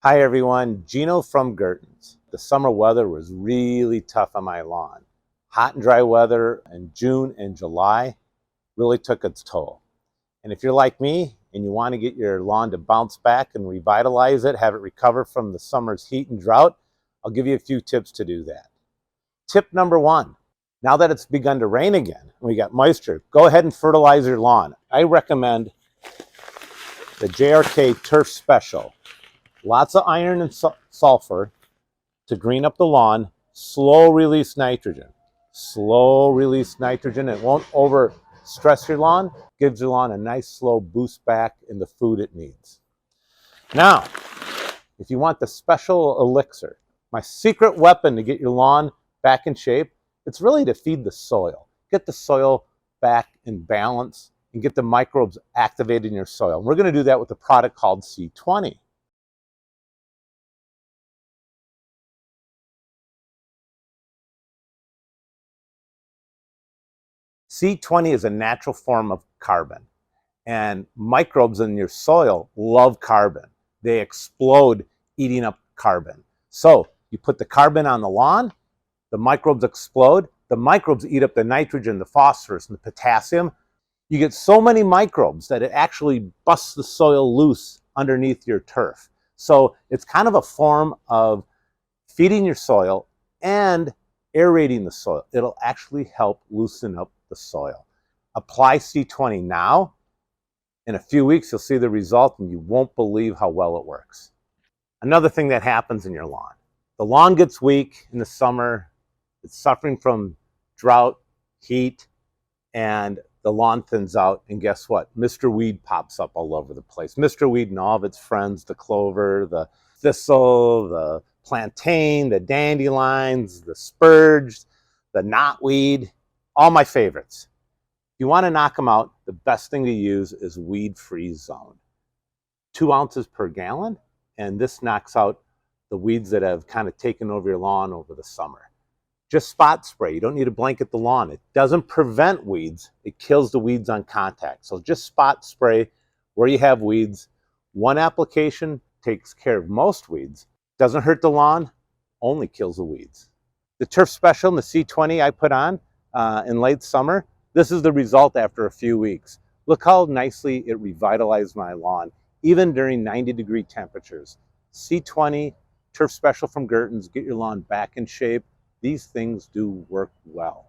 Hi everyone, Gino from Gertens. The summer weather was really tough on my lawn. Hot and dry weather in June and July really took its toll. And if you're like me and you want to get your lawn to bounce back and revitalize it, have it recover from the summer's heat and drought, I'll give you a few tips to do that. Tip number one, now that it's begun to rain again and we got moisture, go ahead and fertilize your lawn. I recommend the JRK Turf Special. Lots of iron and sulfur to green up the lawn. Slow release nitrogen. Slow release nitrogen. It won't over stress your lawn. Gives your lawn a nice slow boost back in the food it needs. Now, if you want the special elixir, my secret weapon to get your lawn back in shape, it's really to feed the soil. Get the soil back in balance and get the microbes activated in your soil. And we're going to do that with a product called C20. C20 is a natural form of carbon, and microbes in your soil love carbon. They explode eating up carbon. So you put the carbon on the lawn, the microbes explode, the microbes eat up the nitrogen, the phosphorus, and the potassium. You get so many microbes that it actually busts the soil loose underneath your turf. So it's kind of a form of feeding your soil and aerating the soil. It'll actually help loosen up the soil. Apply C20 now. In a few weeks, you'll see the result and you won't believe how well it works. Another thing that happens in your lawn. The lawn gets weak in the summer. It's suffering from drought, heat, and the lawn thins out. And guess what? Mr. Weed pops up all over the place. Mr. Weed and all of its friends, the clover, the thistle, the plantain, the dandelions, the spurge, the knotweed, all my favorites. If you want to knock them out, the best thing to use is weed-free zone. 2 ounces per gallon, and this knocks out the weeds that have kind of taken over your lawn over the summer. Just spot spray. You don't need to blanket the lawn. It doesn't prevent weeds. It kills the weeds on contact. So just spot spray where you have weeds. One application takes care of most weeds. Doesn't hurt the lawn, only kills the weeds. The Turf Special and the C20 I put on in late summer, this is the result after a few weeks. Look how nicely it revitalized my lawn, even during 90-degree temperatures. C20, Turf Special from Gertens, get your lawn back in shape. These things do work well.